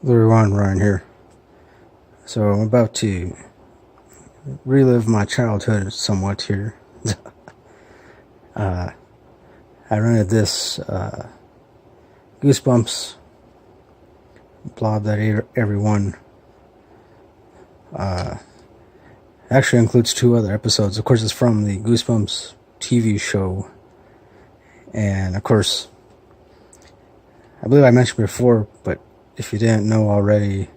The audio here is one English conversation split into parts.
Everyone, Ryan here. So I'm about to relive my childhood somewhat here. I rented this Goosebumps, Blob That Ate Everyone. Actually includes 2 other episodes. Of course, it's from the Goosebumps TV show. And of course, I believe I mentioned before, but if you didn't know already,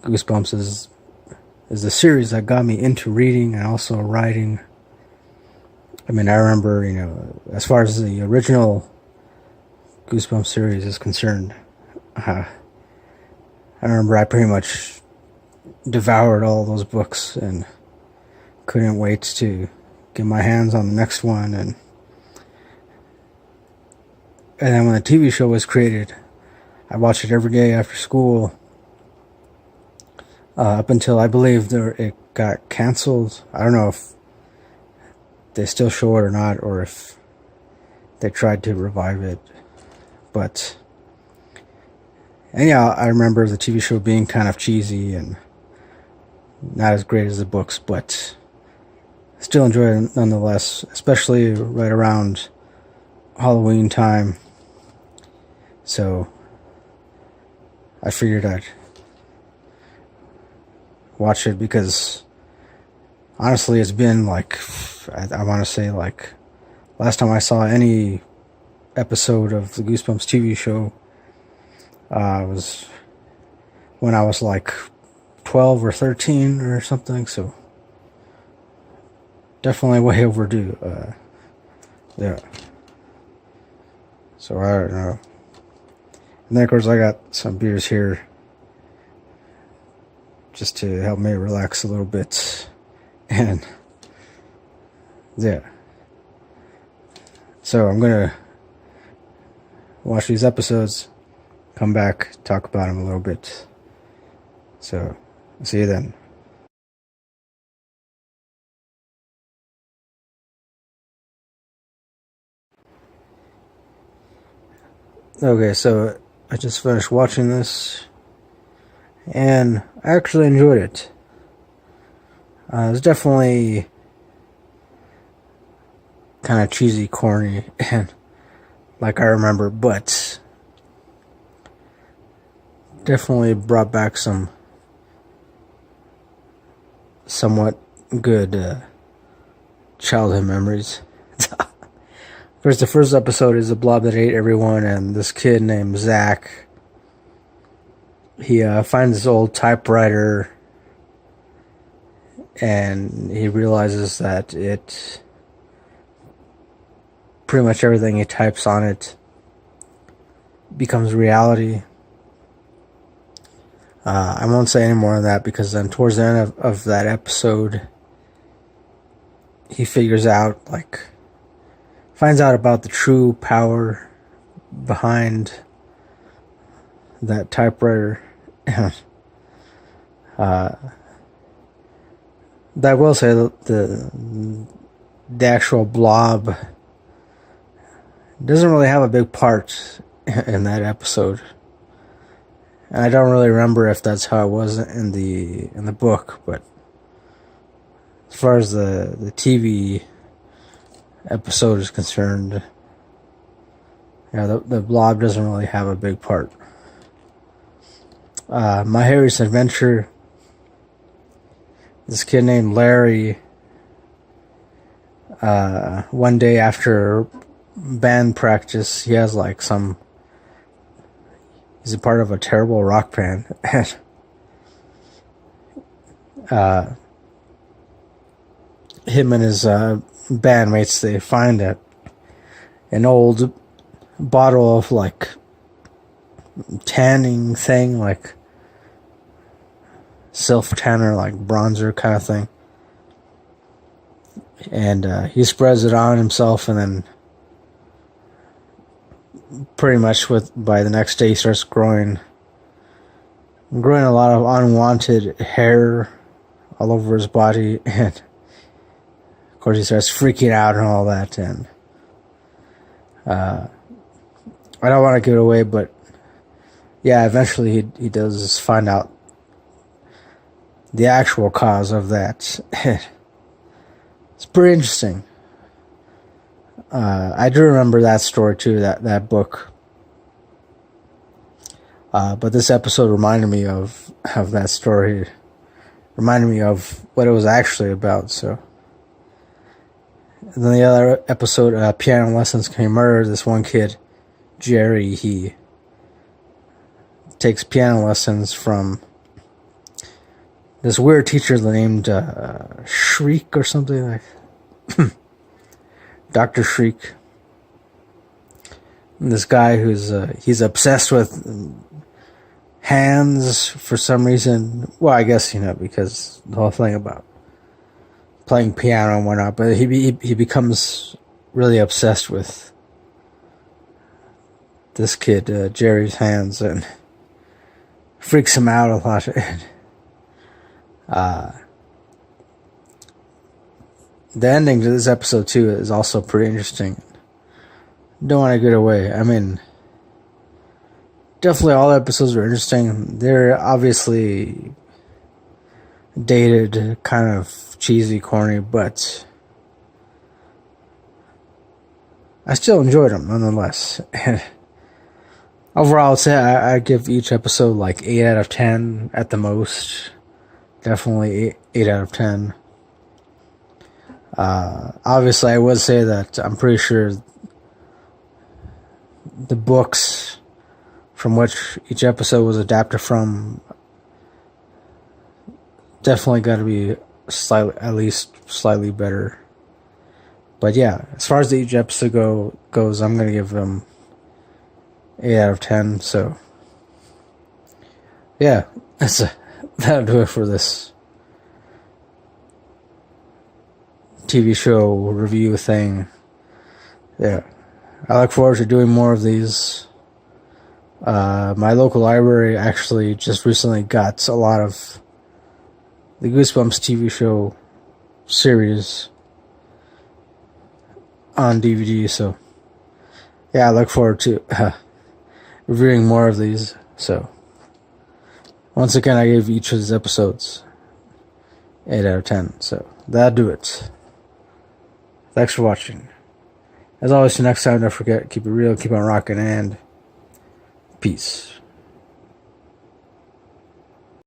Goosebumps is the series that got me into reading and also writing. I mean, I remember, as far as the original Goosebumps series is concerned, I remember I pretty much devoured all those books and couldn't wait to get my hands on the next one. And then when the TV show was created, I watched it every day after school, up until I believe it got canceled. I don't know if they still show it or not, or if they tried to revive it. But anyhow, I remember the TV show being kind of cheesy and not as great as the books, but still enjoy it nonetheless, especially right around Halloween time. So I figured I'd watch it because honestly, it's been like, I want to say like, last time I saw any episode of the Goosebumps TV show was when I was like 12 or 13 or something, so definitely way overdue. Yeah. So I don't know. And then of course I got some beers here just to help me relax a little bit. And yeah. So I'm gonna watch these episodes, come back, talk about them a little bit. So see you then. Okay, so I just finished watching this, and I actually enjoyed it. It's definitely kind of cheesy, corny, and like I remember, but definitely brought back some somewhat good childhood memories. Of course, the first episode is the Blob That Ate Everyone, and this kid named Zach, he finds this old typewriter, and he realizes that it, pretty much everything he types on it becomes reality. I won't say any more on that, because then towards the end of that episode, he figures out, finds out about the true power behind that typewriter. And I will say that the actual blob doesn't really have a big part in that episode, and I don't really remember if that's how it was in the book. But as far as the TV episode is concerned, the blob doesn't really have a big part. My Harry's Adventure, this kid named Larry, one day after band practice, he has he's a part of a terrible rock band, and him and his bandmates, they find an old bottle of tanning thing, self tanner, bronzer kind of thing, and he spreads it on himself, and then pretty much by the next day he starts growing a lot of unwanted hair all over his body, and of course he starts freaking out and all that. And I don't want to give it away, but yeah, eventually he does find out the actual cause of that. It's pretty interesting. I do remember that story too, that book. But this episode reminded me of that story. Reminded me of what it was actually about. So, and then the other episode, piano lessons can be murder. This one kid, Jerry, he takes piano lessons from this weird teacher named Shriek or something like Dr. Shriek. And this guy who's he's obsessed with hands for some reason. Well, I guess, because the whole thing about playing piano and whatnot, but he becomes really obsessed with this kid, Jerry's hands, and freaks him out a lot. The ending to this episode too is also pretty interesting. Don't want to get away. I mean, definitely all the episodes are interesting. They're obviously dated, kind of cheesy, corny, but I still enjoyed them nonetheless. Overall, I'd say I give each episode like 8 out of 10 at the most. Definitely 8 out of 10. Obviously, I would say that I'm pretty sure the books from which each episode was adapted from definitely got to be at least slightly better. But yeah, as far as each episode goes, I'm gonna give them 8 out of 10. So yeah, that'll do it for this TV show review thing. Yeah, I look forward to doing more of these. My local library actually just recently got a lot of the Goosebumps TV show series on DVD, so yeah, I look forward to reviewing more of these. So once again, I gave each of these episodes 8 out of 10, so that'll do it. Thanks for watching. As always, till next time, don't forget, keep it real, keep on rocking, and peace.